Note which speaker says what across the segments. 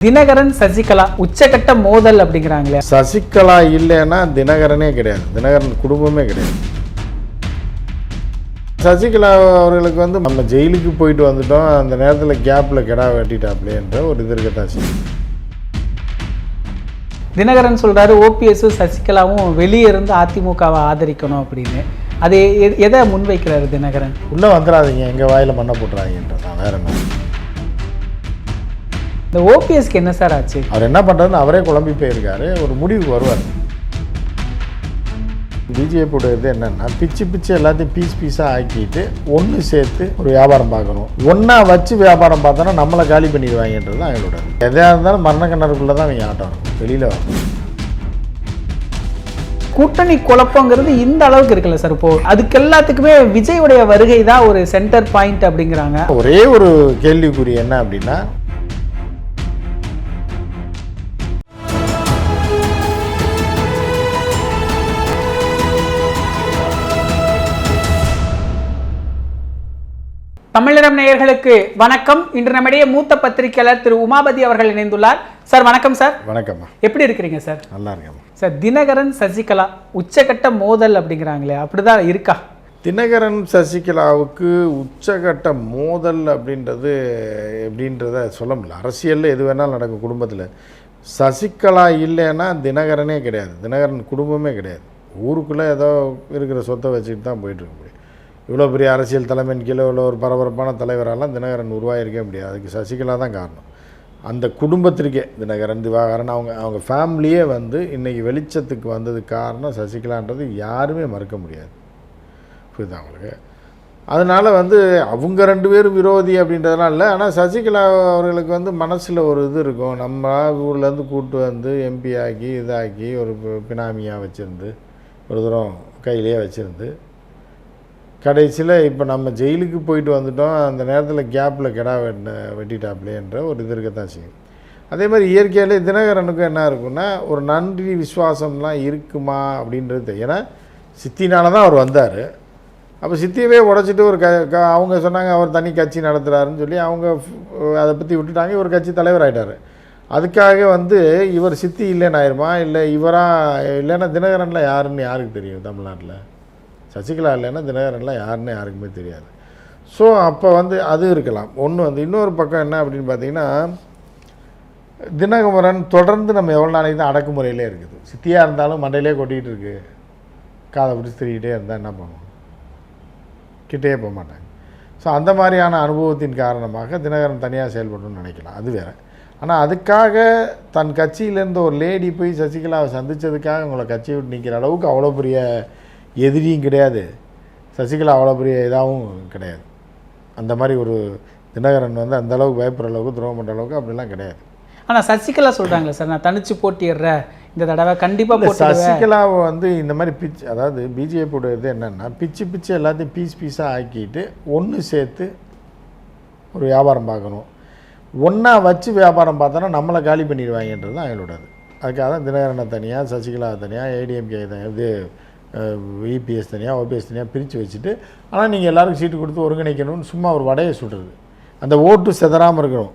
Speaker 1: தினகரன் சசிகலா உச்சகட்ட மோதல் அப்படிங்கிறாங்களே.
Speaker 2: சசிகலா இல்லைன்னா தினகரனே கிடையாது, தினகரன் குடும்பமே கிடையாது. சசிகலா அவர்களுக்கு நம்ம ஜெயிலுக்கு போயிட்டு வந்துட்டோம், அந்த நேரத்தில் கேப்பில் கெடா வெட்டிட்டாப்லேன்ற ஒரு இது இருக்கத்தான் செய்யும்.
Speaker 1: தினகரன் சொல்றாரு ஓபிஎஸ் சசிகலாவும் வெளியே இருந்து அதிமுகவை ஆதரிக்கணும் அப்படின்னு. அதை எதை முன்வைக்கிறாரு தினகரன்?
Speaker 2: உள்ளே வந்துடாதீங்க, எங்கள் வாயில் மண்ணை போட்டுறாங்கன்றதான், வேற என்ன.
Speaker 1: இந்த ஓபிஎஸ்க்கு என்ன சார் ஆச்சு?
Speaker 2: அவர் என்ன பண்ணுறதுன்னு அவரே குழம்பி போயிருக்காரு. ஒரு முடிவுக்கு வருவார். பிஜேபியோட இது என்னென்னா பிச்சு எல்லாத்தையும் பீஸாக ஆக்கிட்டு ஒன்று சேர்த்து ஒரு வியாபாரம் பார்க்கணும். ஒன்றா வச்சு வியாபாரம் பார்த்தோன்னா நம்மளை காலி பண்ணிடுவாங்கன்றது தான் எங்களோட. எதாக இருந்தாலும் மரண கிணறுக்குள்ளே தான் அவங்க ஆட்டம் இருக்கும், வெளியில் வரணும்.
Speaker 1: கூட்டணி குழப்பங்கிறது இந்த அளவுக்கு இருக்குல்ல சார். இப்போ அதுக்கு எல்லாத்துக்குமே விஜயுடைய வருகை தான் ஒரு சென்டர் பாயிண்ட் அப்படிங்கிறாங்க.
Speaker 2: ஒரே ஒரு கேள்விக்குறி என்ன அப்படின்னா,
Speaker 1: தமிழரம் நேயர்களுக்கு வணக்கம். இன்று நம்முடைய மூத்த பத்திரிகையாளர் திரு உமாபதி அவர்கள் இணைந்துள்ளார். சார் வணக்கம் சார்.
Speaker 2: வணக்கம்மா.
Speaker 1: எப்படி இருக்கிறீங்க சார்?
Speaker 2: நல்லா இருக்கேம்மா.
Speaker 1: சார், தினகரன் சசிகலா உச்சகட்ட மோதல் அப்படிங்கிறாங்களே, அப்படிதான் இருக்கா?
Speaker 2: தினகரன் சசிகலாவுக்கு உச்சகட்ட மோதல் அப்படின்றத சொல்ல முடியல. அரசியலில் எது வேணாலும் நடக்கும் குடும்பத்தில். சசிகலா இல்லைன்னா தினகரனே கிடையாது, தினகரன் குடும்பமே கிடையாது. ஊருக்குள்ளே ஏதோ இருக்கிற சொத்தை வச்சுக்கிட்டு தான் போயிட்டுருக்க முடியும். இவ்வளோ பெரிய அரசியல் தலைமையின் கீழே இவ்வளோ ஒரு பரபரப்பான தலைவரெல்லாம் தினகரன் உருவாகிருக்கே முடியாது. அதுக்கு சசிகலா தான் காரணம். அந்த குடும்பத்திற்கே தினகரன், திவாகரன், அவங்க ஃபேமிலியே இன்றைக்கி வெளிச்சத்துக்கு வந்ததுக்கு காரணம் சசிகலான்றது யாருமே மறுக்க முடியாது. புரியுது அவங்களுக்கு? அதனால் அவங்க ரெண்டு பேரும் விரோதி அப்படின்றதுலாம் இல்லை. ஆனால் சசிகலா அவர்களுக்கு மனசில் ஒரு இது இருக்கும். நம்ம ஊர்லேருந்து கூப்பிட்டு எம்பி ஆக்கி இதாக்கி ஒரு பினாமியாக வச்சுருந்து ஒரு தூரம் கையிலே வச்சுருந்து கடைசியில் இப்போ நம்ம ஜெயிலுக்கு போயிட்டு வந்துட்டோம், அந்த நேரத்தில் கேப்பில் கெடா வெட்டிட்டாப்லேன்ற ஒரு இது இருக்கத்தான் செய்யும். அதே மாதிரி இயற்கையிலே தினகரனுக்கும் என்ன இருக்குன்னா, ஒரு நன்றி விசுவாசம்லாம் இருக்குமா அப்படின்றது. ஏன்னா சித்தினால தான் அவர் வந்தார். அப்போ சித்தியவே உடச்சிட்டு ஒரு அவங்க சொன்னாங்க அவர் தனி கட்சி நடத்துகிறாருன்னு சொல்லி அவங்க அதை பற்றி விட்டுட்டாங்க. இவர் கட்சி தலைவர் ஆகிட்டார். அதுக்காக இவர் சித்தி இல்லைன்னு ஆயிருமா, இல்லை இவராக இல்லைன்னா தினகரனில் யாருன்னு யாருக்கு தெரியும்? தமிழ்நாட்டில் சசிகலா இல்லைன்னா தினகரன்லாம் யாருன்னு யாருக்குமே தெரியாது. ஸோ அப்போ அது இருக்கலாம். ஒன்று இன்னொரு பக்கம் என்ன அப்படின்னு பார்த்தீங்கன்னா, தினகரன் தொடர்ந்து நம்ம எவ்வளோ நாளைக்கு தான் அடக்குமுறையிலே இருக்குது. சித்தியாக இருந்தாலும் மண்டையிலே கொட்டிகிட்டு இருக்கு, காதை பிடிச்சி திரிக்கிட்டே இருந்தால் என்ன பண்ணுவோம்? கிட்டே போக மாட்டாங்க. ஸோ அந்த மாதிரியான அனுபவத்தின் காரணமாக தினகரன் தனியாக செயல்படணும்னு நினைக்கலாம், அது வேறு. ஆனால் அதுக்காக தன் கட்சியிலேருந்து ஒரு லேடி போய் சசிகலாவை சந்தித்ததுக்காக உங்களை கட்சியை விட்டு நிற்கிற அளவுக்கு அவ்வளோ பெரிய எதிரியும் கிடையாது, சசிகலா அவ்வளோ பெரிய இதாகவும் கிடையாது. அந்த மாதிரி ஒரு தினகரன் அந்த அளவுக்கு பயப்படுற அளவுக்கு துரோகம் பண்ணுற அளவுக்கு அப்படிலாம் கிடையாது. ஆனால்
Speaker 1: சசிகலா சொல்கிறாங்களே சார், நான் தனிச்சு போட்டிடுறேன் இந்த தடவை கண்டிப்பாக.
Speaker 2: சசிகலாவை இந்த மாதிரி அதாவது பிஜேபியோட இது என்னென்னா பிச்சு எல்லாத்தையும் பீஸாக ஆக்கிட்டு ஒன்று சேர்த்து ஒரு வியாபாரம் பார்க்கணும். ஒன்றா வச்சு வியாபாரம் பார்த்தோன்னா நம்மளை காலி பண்ணிடுவாங்கன்றது தான் அவங்களோட அது. அதுக்காக தான் தினகரனை தனியாக, சசிகலா தனியாக, ஏடிஎம்கே இது இபிஎஸ் தனியாக, ஓபிஎஸ் தனியாக பிரித்து வச்சுட்டு, ஆனால் நீங்கள் எல்லாருக்கும் சீட்டு கொடுத்து ஒருங்கிணைக்கணும்னு சும்மா ஒரு வடையை சுடுறது. அந்த ஓட்டு செதறாமல் இருக்கணும்,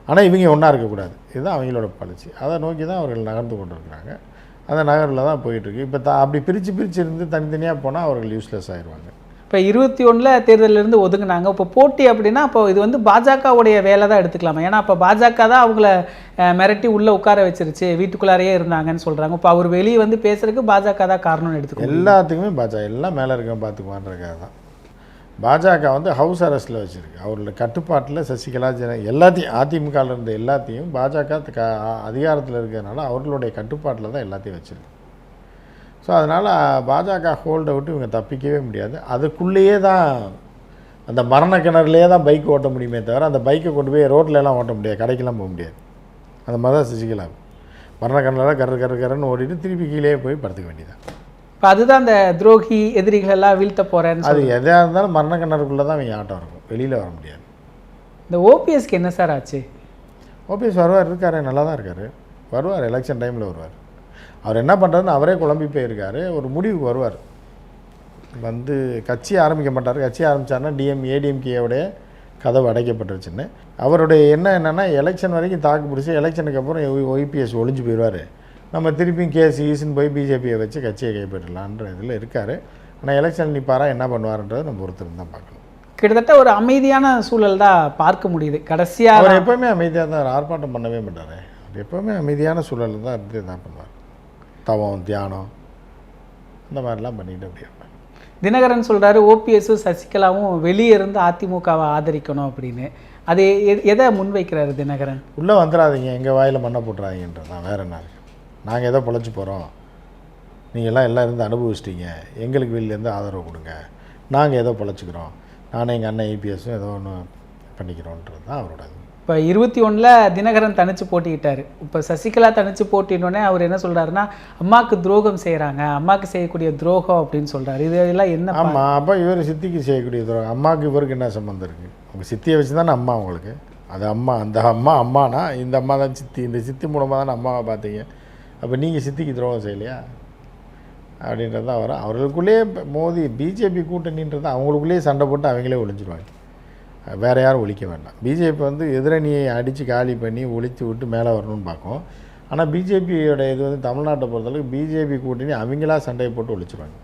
Speaker 2: ஆனால் இவங்க ஒன்றா இருக்கக்கூடாது. இதுதான் அவங்களோட பாலிசி. அதை நோக்கி தான் அவர்கள் நகர்ந்து கொண்டு இருக்கிறாங்க. அந்த நகரில் தான் போயிட்டுருக்கு. இப்போ அப்படி பிரித்து இருந்து தனித்தனியாக போனால் அவர்கள் யூஸ்லெஸ் ஆயிடுவாங்க.
Speaker 1: இப்போ 21 தேர்தலிருந்து ஒதுங்கினாங்க. இப்போ போட்டி அப்படின்னா இப்போ இது பாஜகவுடைய வேலை தான் எடுத்துக்கலாமா? ஏன்னா இப்போ பாஜக தான் அவங்கள மிரட்டி உள்ளே உட்கார வச்சிருச்சு, வீட்டுக்குள்ளாரையே இருந்தாங்கன்னு சொல்கிறாங்க. இப்போ அவர் வெளியே பேசுறதுக்கு பாஜக தான் காரணம்னு எடுத்துக்கணும்.
Speaker 2: எல்லாத்துக்குமே பாஜக எல்லாம் மேலே இருக்க பார்த்துக்குவான்றதுக்காக தான் பாஜக ஹவுஸ் அரெஸ்ட்டில் வச்சுருக்கு. அவரோட கட்டுப்பாட்டில் சசிகலா எல்லாத்தையும் அதிமுகவில் இருந்த எல்லாத்தையும் பாஜக அதிகாரத்தில் இருக்கிறதுனால அவர்களுடைய கட்டுப்பாட்டில் தான் எல்லாத்தையும் வச்சுருக்கு. ஸோ அதனால் பாஜக ஹோல்டை விட்டு இவங்க தப்பிக்கவே முடியாது. அதுக்குள்ளேயே தான் அந்த மரண கிணறுலேயே தான் பைக் ஓட்ட முடியுமே தவிர அந்த பைக்கை கொண்டு போய் ரோட்லலாம் ஓட்ட முடியாது, கடைக்கெல்லாம் போக முடியாது. அந்த மாதிரி தான் சசிகலா மரண கிணறுலாம் கரன்னு ஓடிட்டு திருப்பி கீழே போய் படுத்துக்க வேண்டியதான்.
Speaker 1: இப்போ அதுதான் அந்த துரோகி எதிரிகளெல்லாம் வீழ்த்த போகிறேன்னு.
Speaker 2: அது எதாக இருந்தாலும் மரண கிணறுக்குள்ளே தான் அவங்க ஆட்டம் இருக்கும், வெளியில் வர முடியாது.
Speaker 1: இந்த ஓபிஎஸ்க்கு என்ன சார் ஆச்சு?
Speaker 2: ஓபிஎஸ் இருக்கார், நல்லா தான் இருக்கார், வருவார், எலெக்ஷன் டைமில் வருவார். அவர் என்ன பண்ணுறதுன்னு அவரே குழம்பி போயிருக்காரு. ஒரு முடிவுக்கு வருவார். கட்சி ஆரம்பிக்க மாட்டார். கட்சி ஆரம்பித்தார்னா ஏடிஎம்கேயோடைய கதவு அடைக்கப்பட்டுருச்சுன்னு. அவருடைய என்னென்னா எலெக்ஷன் வரைக்கும் தாக்கு பிடிச்சி எலெக்ஷனுக்கு அப்புறம் ஒய்பிஎஸ் ஒழிஞ்சு போயிடுவார், நம்ம திருப்பியும் கேஸ் ஈஸுன்னு போய் பிஜேபியை வச்சு கட்சியை கைப்பற்றலான்ற இதில் இருக்கார். ஆனால் எலெக்ஷன் நிற்பாரா என்ன பண்ணுவார்ன்றதை நம்ம பொறுத்திருந்து தான் பார்க்கணும்.
Speaker 1: கிட்டத்தட்ட ஒரு அமைதியான சூழல் தான் பார்க்க முடியுது கடைசியாக.
Speaker 2: அவர் எப்போவுமே அமைதியாக தான், ஆர்ப்பாட்டம் பண்ணவே மாட்டார். அவர் எப்போவுமே அமைதியான சூழல் தான் இருந்து தான் பண்ணுவார். தவம், தியானம் இந்த மாதிரிலாம் பண்ணிட்டு அப்படி இருப்பார்.
Speaker 1: தினகரன் சொல்கிறாரு ஓபிஎஸும் சசிகலாவும் வெளியே இருந்து அதிமுகவை ஆதரிக்கணும் அப்படின்னு. அது எதை முன்வைக்கிறாரு தினகரன்?
Speaker 2: உள்ளே வந்துடாதீங்க, எங்கள் வாயில் மண்ணை போட்டுறாதீங்கன்றது தான், வேறு என்ன. நாங்கள் ஏதோ பொழைச்சி போகிறோம், நீங்கள்லாம் எல்லாம் இருந்து அனுபவிச்சிட்டிங்க, எங்களுக்கு வெளியிலேருந்து ஆதரவு கொடுங்க, நாங்கள் ஏதோ பொழைச்சிக்கிறோம், நானும் எங்கள் அண்ணன் ஐபிஎஸும் ஏதோ ஒன்று பண்ணிக்கிறோன்றது தான் அவரோட.
Speaker 1: இப்போ 21 தினகரன் தனிச்சு போட்டிக்கிட்டார். இப்போ சசிகலா தனிச்சு போட்டினோடனே அவர் என்ன சொல்கிறாருன்னா, அம்மாவுக்கு துரோகம் செய்கிறாங்க, அம்மாவுக்கு செய்யக்கூடிய துரோகம் அப்படின்னு சொல்கிறாரு. இது எல்லாம் என்ன?
Speaker 2: ஆமாம், அப்போ இவர் சித்திக்கு செய்யக்கூடிய துரோகம். அம்மாவுக்கு இவருக்கு என்ன சம்மந்தம் இருக்குது? உங்கள் சித்தியை வச்சு தானே அம்மா உங்களுக்கு. அது அம்மா, அந்த அம்மானா இந்த அம்மா தான் சித்தி, இந்த சித்தி மூலமாக தானே அம்மாவை பார்த்தீங்க. அப்போ நீங்கள் சித்திக்கு துரோகம் செய்யலையா அப்படின்றது தான் வரும். அவர்களுக்குள்ளேயே மோதி பிஜேபி கூட்டணின்றது அவங்களுக்குள்ளேயே சண்டை போட்டு அவங்களே ஒழிஞ்சிருவாங்க, வேறு யாரும் ஒழிக்க வேண்டாம். பிஜேபி எதிரணியை அடித்து காலி பண்ணி ஒழித்து விட்டு மேலே வரணும்னு பார்க்கும். ஆனால் பிஜேபியோட இது தமிழ்நாட்டை பொறுத்தளவுக்கு பிஜேபி கூட்டணி அவங்களா சண்டையை போட்டு ஒழிச்சிருவாங்க.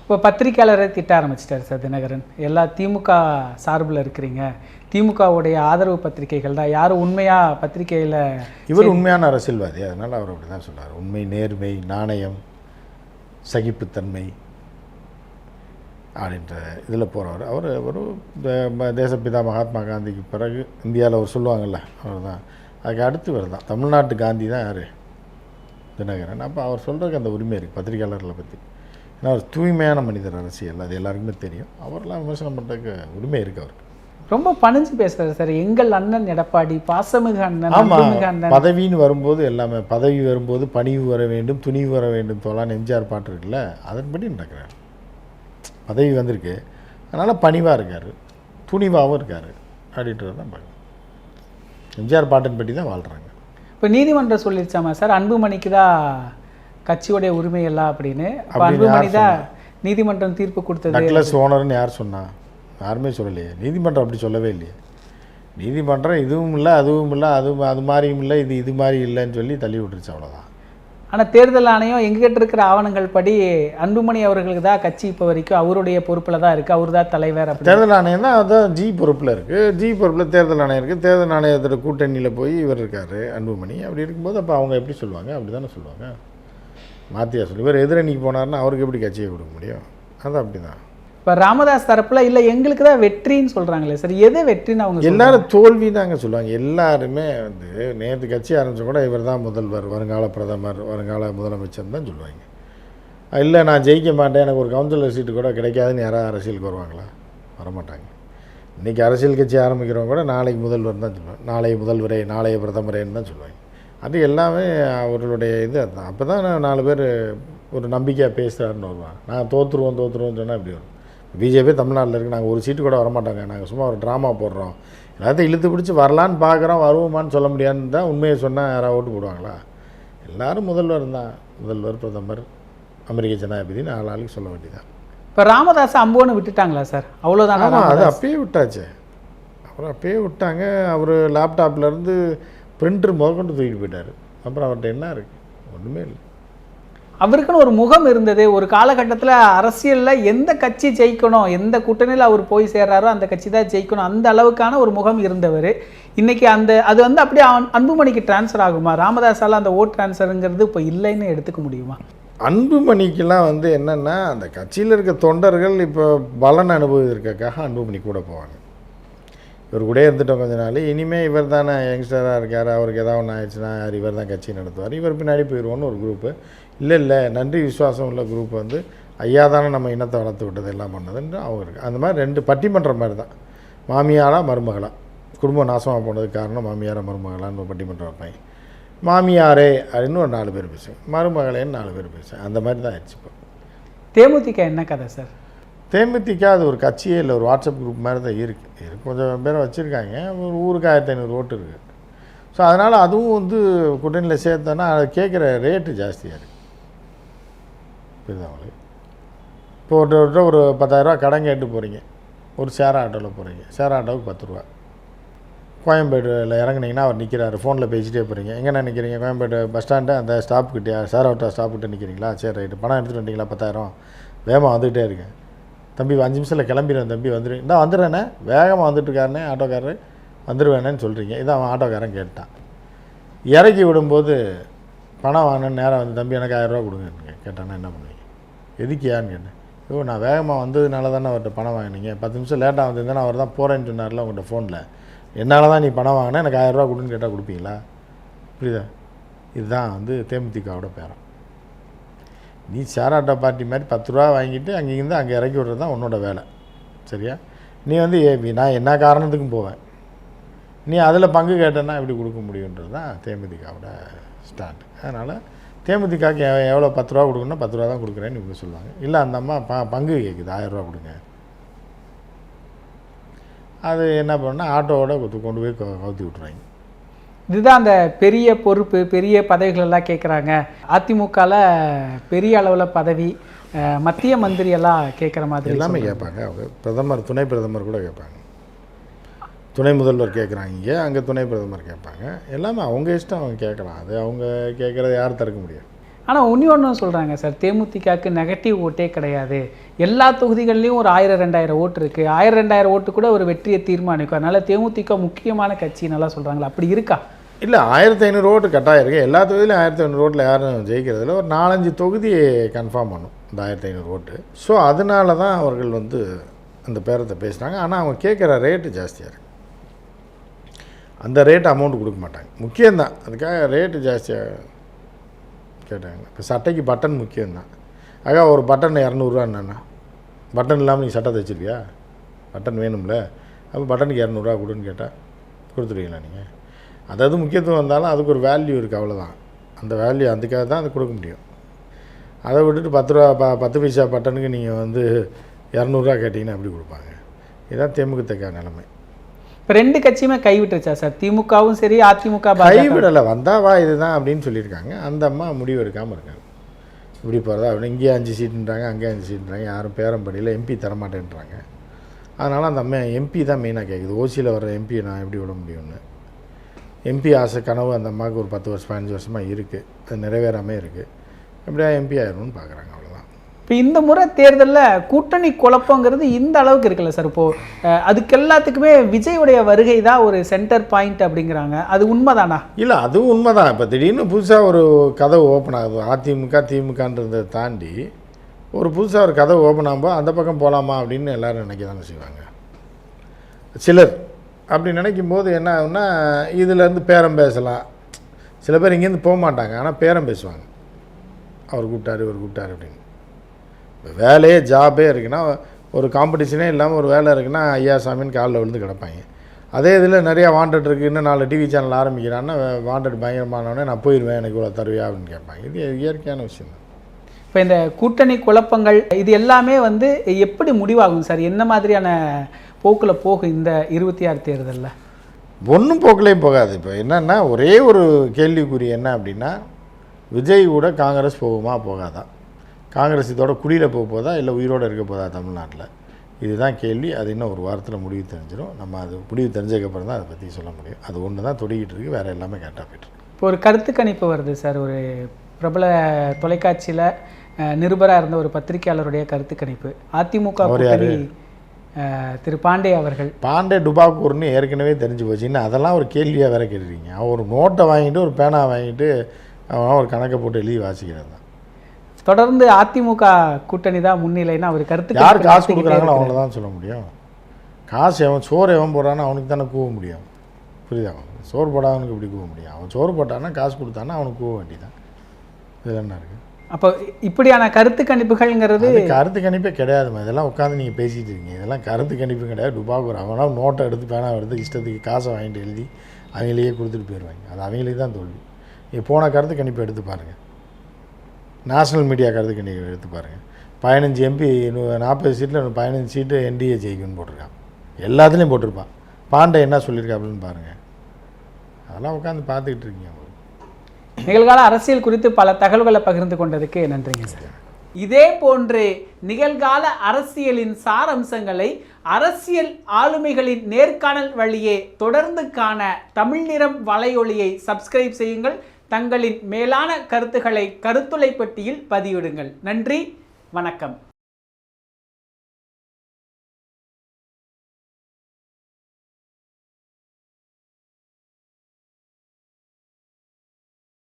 Speaker 1: இப்போ பத்திரிக்கையாளரை திட்ட ஆரம்பிச்சிட்டார் சார் தினகரன். எல்லா திமுக சார்பில் இருக்கிறீங்க, திமுகவுடைய ஆதரவு பத்திரிகைகள் தான், யாரும் உண்மையாக பத்திரிகையில்.
Speaker 2: இவர் உண்மையான அரசியல்வாதி, அதனால் அவர் அப்படி தான் சொல்கிறார். உண்மை, நேர்மை, நாணயம், சகிப்புத்தன்மை அப்படின்ற இதில் போகிறவர். அவர் ஒரு தேசப்பிதா மகாத்மா காந்திக்கு பிறகு இந்தியாவில் அவர் சொல்லுவாங்கள்ல, அவர் தான். அதுக்கு அடுத்தவர் தான் தமிழ்நாட்டு காந்தி தான் யார்? தினகரன். அப்போ அவர் சொல்கிறதுக்கு அந்த உரிமை இருக்குது பத்திரிகையாளர்களை பற்றி. ஏன்னா அவர் தூய்மையான மனிதர், அரசியல் அது எல்லாருக்குமே தெரியும். அவரெல்லாம் விமர்சனம் பண்ணுறதுக்கு உரிமை இருக்குது அவருக்கு.
Speaker 1: ரொம்ப பணிஞ்சு பேசுகிறார் சார். எங்கள் அண்ணன் எடப்பாடி, பாசமிகு அண்ணன்.
Speaker 2: ஆமாம், பதவின்னு வரும்போது எல்லாமே, பதவி வரும்போது பணிவு வர வேண்டும், துணிவு வர வேண்டும் தோலான்னு எம்ஜிஆர் பாட்டு இருக்குல்ல, அதன்படி நடக்கிறார். பதவி வந்திருக்கு, அதனால் பணிவாக இருக்கார், துணிவாகவும் இருக்கார் அப்படின்றது தான் பார்க்கணும். எம்ஜிஆர் பாட்டின் பற்றி தான் வாழ்கிறாங்க.
Speaker 1: இப்போ நீதிமன்றம் சொல்லிருச்சாமா சார் அன்புமணிக்கு தான் கட்சியோடைய உரிமை எல்லாம் அப்படின்னு? அன்புமணி தான் நீதிமன்றம் தீர்ப்பு கொடுத்தது.
Speaker 2: நக்லஸ் ஓனர்னு யார் சொன்னா? யாருமே சொல்லலையே. நீதிமன்றம் அப்படி சொல்லவே இல்லையே. நீதிமன்றம் இதுவும் இல்லை அதுவும் இல்லை, அது மாதிரியும் இல்லை, இது மாதிரி இல்லைன்னு சொல்லி தள்ளி விட்டுருச்சு, அவ்வளோதான்.
Speaker 1: ஆனால் தேர்தல் ஆணையம் எங்ககிட்ட இருக்கிற ஆவணங்கள் படி அன்புமணி அவர்களுக்கு தான் கட்சி இப்போ வரைக்கும் அவருடைய பொறுப்பில் தான் இருக்குது, அவர் தான் தலைவர். அப்படி
Speaker 2: தேர்தல் ஆணையம் தான் அதான் ஜி பொறுப்பில் இருக்குது. ஜி பொறுப்பில் தேர்தல் ஆணையம் இருக்குது. தேர்தல் ஆணையத்தோட கூட்டணியில் போய் இவர் இருக்கார் அன்புமணி. அப்படி இருக்கும்போது அப்போ அவங்க எப்படி சொல்லுவாங்க? அப்படி தானே சொல்லுவாங்க. மாத்தியா சொல்லி இவர் எதிரணிக்கு போனார்னா அவருக்கு எப்படி கட்சியை கொடுக்க முடியும்? அது அப்படி தான்.
Speaker 1: இப்போ ராமதாஸ் தரப்பில் இல்லை எங்களுக்கு தான் வெற்றின்னு சொல்கிறாங்களே சார், எது வெற்றின்னு அவங்க?
Speaker 2: எல்லாரும் தோல்வின்னு தாங்க சொல்லுவாங்க. எல்லாருமே நேற்று கட்சி ஆரம்பிச்ச கூட இவர் தான் முதல்வர், வருங்கால பிரதமர், வருங்கால முதலமைச்சர் தான் சொல்லுவாங்க. இல்லை நான் ஜெயிக்க மாட்டேன், எனக்கு ஒரு கவுன்சிலர் சீட்டு கூட கிடைக்காதுன்னு யாராவது அரசியலுக்கு வருவாங்களா? வரமாட்டாங்க. இன்றைக்கி அரசியல் கட்சி ஆரம்பிக்கிறவங்க கூட நாளைக்கு முதல்வர் தான் சொல்லுவாங்க, நாளைய முதல்வரே, நாளைய பிரதமரேன்னு தான் சொல்லுவாங்க. அது எல்லாமே அவர்களுடைய இது அதுதான். அப்போ தான் 4 பேர் ஒரு நம்பிக்கையாக பேசுகிறாருன்னு வருவாங்க. நான் தோற்றுருவோன்னு சொன்னால் இப்படி வரும். பிஜேபி தமிழ்நாட்டில் இருக்குது, நாங்கள் ஒரு சீட்டு கூட வரமாட்டாங்க, நாங்கள் சும்மா ஒரு ட்ராமா போடுறோம், எல்லாத்தையும் இழுத்து பிடிச்சி வரலான்னு பார்க்குறோம், வருவோமான்னு சொல்ல முடியாதுன்னு தான் உண்மையை சொன்னால் யாராவது ஓட்டு போடுவாங்களா? எல்லோரும் முதல்வர் தான், முதல்வர், பிரதமர், அமெரிக்க ஜனாதிபதினு ஆளுக்கு சொல்ல வேண்டியதான்.
Speaker 1: இப்போ ராமதாஸ் அம்போன்னு விட்டுட்டாங்களா சார்? அவ்வளோதான்.
Speaker 2: அது அப்பயே விட்டாச்சு. அப்புறம் அப்பயே விட்டாங்க. அவர் லேப்டாப்லேருந்து பிரிண்டர் முதற்கொண்டு தூக்கிட்டு போயிட்டார். அப்புறம் அவர்கிட்ட என்ன இருக்குது? ஒன்றுமே இல்லை.
Speaker 1: அவருக்குன்னு ஒரு முகம் இருந்தது. ஒரு காலகட்டத்தில் அரசியலில் எந்த கட்சி ஜெயிக்கணும், எந்த கூட்டணியில் அவர் போய் சேர்றாரோ அந்த கட்சி தான் ஜெயிக்கணும், அந்த அளவுக்கான ஒரு முகம் இருந்தவர். இன்றைக்கி அது அப்படியே அன்புமணிக்கு டிரான்ஸ்ஃபர் ஆகுமா? ராமதாஸால் அந்த ஓட் டிரான்ஸ்ஃபருங்கிறது இப்போ இல்லைன்னு எடுத்துக்க முடியுமா?
Speaker 2: அன்புமணிக்கெல்லாம் என்னென்னா அந்த கட்சியில் இருக்க தொண்டர்கள் இப்போ பலன் அனுபவிக்கிறதுக்காக அன்புமணி கூட போவாங்க. இவர் கூட இருந்துட்டோம் கொஞ்ச நாள், இனிமேல் இவர் தானே யங்ஸ்டராக இருக்கார், அவருக்கு ஏதாவது ஒன்று ஆயிடுச்சுன்னா யார் இவர் தான் கட்சி நடத்துவார், இவர் பின்னாடி போயிடுவோன்னு ஒரு குரூப்பு. இல்லை நன்றி விசுவாசம் உள்ள குரூப் ஐயா தானே நம்ம இனத்தை வளர்த்து விட்டது எல்லாம் பண்ணதுன்னு அவங்க இருக்குது. அந்த மாதிரி 2 பட்டிமன்றம் மாதிரி தான். மாமியாரா மருமகளா, குடும்பம் நாசமாக போனதுக்கு காரணம் மாமியாரா மருமகளான்னு ஒரு பட்டிமன்றம் வைப்பாங்க. மாமியாரே அப்படின்னு ஒரு 4 பேர் பேசுவேன், மருமகளேன்னு 4 பேர் பேசுவேன். அந்த மாதிரி தான் ஆயிடுச்சு. இப்போ
Speaker 1: தேமுதிக என்ன கதை சார்?
Speaker 2: தேமுதிக அது ஒரு கட்சியே இல்லை, ஒரு வாட்ஸ்அப் குரூப் மாதிரி தான் இருக்குது. கொஞ்சம் பேரை வச்சுருக்காங்க. ஒரு ஊருக்கு 1500 ஓட்டு இருக்குது. ஸோ அதனால் அதுவும் கூட்டணியில் சேர்த்தோன்னா அதை கேட்குற ரேட்டு ஜாஸ்தியாக இருக்குது. புரியுது அவங்களுக்கு? இப்போ ஒரு 10,000 ரூபா கடன் கேட்டு போகிறீங்க, ஒரு ஷேர் ஆட்டோவில் போகிறீங்க, ஷேர் ஆட்டோவுக்கு 10 ரூபா, கோயம்பேட்டில் இறங்குனீங்கன்னா அவர் நிற்கிறாரு, ஃபோனில் பேசிகிட்டே போகிறீங்க. எங்கே நிற்கிறீங்க? கோயம்பேடு பஸ் ஸ்டாண்டு அந்த ஸ்டாப்புக்கிட்டே, சேரவட்டா ஸ்டாப்புக்கிட்ட நிற்கிறீங்களா? சரி ரைட்டு, பணம் எடுத்துகிட்டு வந்தீங்களா? 10,000. வேகமாக வந்துகிட்டே இருக்கேன் தம்பி, 5 நிமிஷத்தில் கிளம்பிடுவேன் தம்பி, வந்துடுவேன். இதான் வந்துடுறேனே, வேகமாக வந்துட்டுருக்காருனே ஆட்டோக்காரரு, வந்துடுவேனேன்னு சொல்கிறீங்க. இதான் அவன் ஆட்டோக்காரன் கேட்டான். இறக்கி விடும்போது பணம் வாங்கினேன்னு நேரம் வந்து, தம்பி எனக்கு 1000 ரூபா கொடுங்க கேட்டானா என்ன பண்ணுவீங்க? எதுக்கியான்னு கேட்டேன். ஐயோ நான் வேகமாக வந்ததுனால தானே அவர்கிட்ட பணம் வாங்கினீங்க, 10 நிமிஷம் லேட்டாக வந்திருந்தேன்னா அவர் தான் போகிறேன்னு சொன்னார்ல உங்கள்கிட்ட ஃபோனில், என்னால் தான் நீ பணம் வாங்கினா, எனக்கு 1000 ரூபா கொடுன்னு கேட்டால் கொடுப்பீங்களா? புரியுதா? இதுதான் வந்து தேமுதிகவோட பேரம். நீ ஷேர் ஆட்டோ பார்ட்டி மாதிரி 10 ரூபா வாங்கிட்டு அங்கேருந்து அங்கே இறக்கி விடுறது தான் உன்னோட வேலை, சரியா? நீ வந்து நான் என்ன காரணத்துக்கும் போவேன், நீ அதில் பங்கு கேட்டேன்னா எப்படி கொடுக்க முடியுன்றது தான் தேமுதிகவோட ஸ்டாண்ட். அதனால் தேமுதிகக்கு எவ்வளோ 10 ரூபா கொடுக்கணும்னா 10 ரூபா தான் கொடுக்குறேன்னு இவங்க சொல்லுவாங்க. இல்லை அந்த அம்மா பங்கு கேட்குது 1000 ரூபா கொடுங்க, அது என்ன பண்ணால் ஆட்டோவோட கொண்டு போய் கவுத்தி விட்ருவாங்க.
Speaker 1: இதுதான் அந்த பெரிய பொறுப்பு, பெரிய பதவிகள் எல்லாம் கேட்குறாங்க. அதிமுகவில் பெரிய அளவில் பதவி, மத்திய மந்திரி எல்லாம் கேட்குற மாதிரி
Speaker 2: எல்லாமே கேட்பாங்க. அவங்க பிரதமர், துணை பிரதமர் கூட கேட்பாங்க, துணை முதல்வர் கேட்குறாங்க, இங்கே அங்கே துணை பிரதமர் கேட்பாங்க. எல்லாமே அவங்க இஷ்டம், அவங்க கேட்கலாம். அது அவங்க கேட்குறத யாரும் தடுக்க முடியாது.
Speaker 1: ஆனால் ஒன்று சொல்கிறாங்க சார், தேமுதிகக்கு நெகட்டிவ் ஓட்டே கிடையாது, எல்லா தொகுதிகள்லையும் ஒரு 1000-2000 ஓட்டு இருக்குது, 1000-2000 ஓட்டு கூட ஒரு வெற்றியை தீர்மானிக்கும், அதனால் தேமுதிக முக்கியமான கட்சி நல்லா சொல்கிறாங்களா? அப்படி இருக்கா?
Speaker 2: இல்லை, 1500 ஓட்டு கட்டாயம் இருக்குது. எல்லா தொகுதியிலும் 1500 ஓட்டில் யாரும் ஜெயிக்கிறதுல ஒரு 4-5 தொகுதி கன்ஃபார்ம் பண்ணும் இந்த 1500 ஓட்டு. ஸோ அதனால தான் அவர்கள் வந்து அந்த பேரத்தை பேசுகிறாங்க. ஆனால் அவங்க கேட்குற ரேட்டு ஜாஸ்தியாக இருக்குது, அந்த ரேட் அமௌண்ட் கொடுக்க மாட்டாங்க. முக்கியம்தான், அதுக்காக ரேட்டு ஜாஸ்தியாக கேட்டாங்க. இப்போ சட்டைக்கு பட்டன் முக்கியம்தான். ஆக ஒரு பட்டன் 200 என்னென்னா, பட்டன் இல்லாமல் நீ சட்டை தைச்சிருக்கியா? பட்டன் வேணும்ல, அப்போ பட்டனுக்கு 200 கொடுன்னு கேட்டால் கொடுத்துருவீங்களா நீங்கள்? அதாவது முக்கியத்துவம் வந்தாலும் அதுக்கு ஒரு வேல்யூ இருக்குது, அவ்வளோதான். அந்த வேல்யூ அதுக்காக தான் அது கொடுக்க முடியும். அதை விட்டுட்டு 10 ரூபா 10 பைசா பட்டனுக்கு நீங்கள் வந்து 200 கேட்டிங்கன்னா எப்படி கொடுப்பாங்க? இதுதான் தேமுதிக நிலைமை.
Speaker 1: இப்போ 2 கட்சியுமே கைவிட்டுருச்சா சார்? திமுகவும் சரி, அதிமுக
Speaker 2: கைவிடலை, வந்தால் வா இதுதான் அப்படின்னு சொல்லியிருக்காங்க. அந்த அம்மா முடிவு எடுக்காமல் இருக்காங்க. இப்படி போகிறதா அப்படின்னு, இங்கேயே 5 சீட்டுன்றாங்க, அங்கேயே 5 சீட்டுன்றாங்க, யாரும் பேரம்படியில் எம்பி தரமாட்டேன்றாங்க. அதனால் அந்த அம்மா எம்பி தான் மெயினாக கேட்குது. ஓசியில் வர எம்பி நான் எப்படி விட முடியும்னு. எம்பி ஆசை கனவு அந்த அம்மாவுக்கு ஒரு 10 வருஷம் 15 வருஷமாக இருக்குது, அது நிறைவேறாமல் இருக்குது. எப்படியா எம்பி ஆயிரணும்னு பார்க்குறாங்க, அவ்வளோதான்.
Speaker 1: இப்போ இந்த முறை தேர்தலில் கூட்டணி குழப்பங்கிறது இந்த அளவுக்கு இருக்குல்ல சார்? இப்போது அதுக்கு எல்லாத்துக்குமே விஜயுடைய வருகை தான் ஒரு சென்டர் பாயிண்ட் அப்படிங்கிறாங்க, அது உண்மைதானா? இல்லை,
Speaker 2: அதுவும் உண்மைதான். இப்போ திடீர்னு புதுசாக ஒரு கதவு ஓப்பன் ஆகுது, அதிமுக திமுகன்றதை தாண்டி ஒரு புதுசாக ஒரு கதவு ஓப்பன் ஆகும்போது அந்த பக்கம் போகலாமா அப்படின்னு எல்லோரும் நினைக்க தானே செய்வாங்க. சிலர் அப்படி நினைக்கும் போது என்ன ஆகுன்னா, இதிலேருந்து பேரம் பேசலாம். சில பேர் இங்கேருந்து போக மாட்டாங்க, ஆனால் பேரம் பேசுவாங்க, அவர் கூப்பிட்டாரு இவர் கூப்பிட்டாரு அப்படின்னு. இப்போ வேலையே ஜாபே இருக்குன்னா, ஒரு காம்படிஷனே இல்லாமல் ஒரு வேலை இருக்குன்னா ஐயா சாமின்னு காலில் விழுந்து கிடப்பாங்க. அதே இதில் நிறையா வாண்டட் இருக்குது, இன்னும் 4 டிவி சேனல் ஆரம்பிக்கிறான்னா வாண்டட் பயங்கரமானவனே நான் போயிடுவேன், எனக்கு இவ்வளோ தருவியா அப்படின்னு கேட்பாங்க. இது இயற்கையான விஷயம் தான்.
Speaker 1: இப்போ இந்த கூட்டணி குழப்பங்கள் இது எல்லாமே வந்து எப்படி முடிவாகும் சார்? என்ன மாதிரியான போக்கில் போகும் இந்த 26 தேர்தலில்?
Speaker 2: ஒன்றும் போக்கிலையும் போகாது. இப்போ என்னென்னா, ஒரே ஒரு கேள்விக்குறி என்ன அப்படின்னா, விஜய் கூட காங்கிரஸ் போகுமா போகாதா? காங்கிரஸ் இதோட குடியில் போக போதா இல்லை உயிரோடு இருக்க போதா தமிழ்நாட்டில்? இதுதான் கேள்வி. அது இன்னும் ஒரு வாரத்தில் முடிவு தெரிஞ்சிடும். நம்ம அது முடிவு தெரிஞ்சதுக்கப்புறம் தான் அதை பற்றி சொல்ல முடியும். அது ஒன்று தான் தொடிக்கிட்டு இருக்குது, வேறு எல்லாமே கரெக்டாக போய்ட்டுருக்கு.
Speaker 1: இப்போ ஒரு கருத்து கணிப்பு வருது சார், ஒரு பிரபல தொலைக்காட்சியில் நிருபராக இருந்த ஒரு பத்திரிகையாளருடைய கருத்து கணிப்பு. அதிமுக திரு பாண்டே அவர்கள்,
Speaker 2: பாண்டே டுபாக்கூர்னு ஏற்கனவே தெரிஞ்சு போச்சுன்னு அதெல்லாம் ஒரு கேள்வியாக வேற கேட்டுருக்கீங்க. அவன் ஒரு நோட்டை வாங்கிட்டு ஒரு பேனா வாங்கிட்டு அவன் ஒரு கணக்கை போட்டு எழுதி வாசிக்கிறது தான்.
Speaker 1: தொடர்ந்து அதிமுக கூட்டணி தான் முன்னிலைன்னா அவர் கருத்து
Speaker 2: யார் காசு கொடுக்குறாங்களோ அவங்கள தான் சொல்ல முடியும். காசு எவன் சோறு எவன் போடுறானோ அவனுக்கு தானே கூவ முடியும். புரியுதா? சோறு போடாதவனுக்கு இப்படி கூவ முடியும். அவன் சோறு போட்டான்னா காசு கொடுத்தானா அவனுக்கு கூவ வேண்டியதான். இதில் என்ன இருக்குது?
Speaker 1: அப்போ இப்படியான கருத்து கணிப்புகள்ங்கிறது
Speaker 2: கருத்து கணிப்பே கிடையாதுமா. இதெல்லாம் உட்காந்து நீங்கள் பேசிகிட்டு இருக்கீங்க. இதெல்லாம் கருத்து கணிப்பு கிடையாது. டுபாக்கூர் அவனா நோட்டை எடுத்து பேனா எடுத்து இஷ்டத்துக்கு காசை வாங்கிட்டு எழுதி அவங்களையே கொடுத்துட்டு போயிடுவாங்க. அது அவங்களுக்கு தான் தோல்வி. நீங்கள் போன கருத்து கணிப்பு எடுத்து பாருங்கள், நேஷ்னல் மீடியா கருத்து கணிப்பு எடுத்து பாருங்கள். 15 எம்பி 40 சீட்டில் 15 சீட்டு என்டிஏ ஜெயிக்குன்னு போட்டிருக்கான். எல்லாத்துலேயும் போட்டிருப்பான். பாண்டே என்ன சொல்லியிருக்கா அப்படின்னு பாருங்கள். அதெல்லாம் உட்காந்து பார்த்துக்கிட்டு இருக்கீங்க.
Speaker 1: நிகழ்கால அரசியல் குறித்து பல தகவல்களை பகிர்ந்து கொண்டதுக்கு நன்றிங்க சார். இதே போன்று நிகழ்கால அரசியலின் சாரம்சங்களை அரசியல் ஆளுமைகளின் நேர்காணல் வழியே தொடர்ந்து காண தமிழ் நிறம் வலையொலியை சப்ஸ்கிரைப் செய்யுங்கள். தங்களின் மேலான கருத்துக்களை கருத்துளை பெட்டியில் பதிவிடுங்கள். நன்றி, வணக்கம்.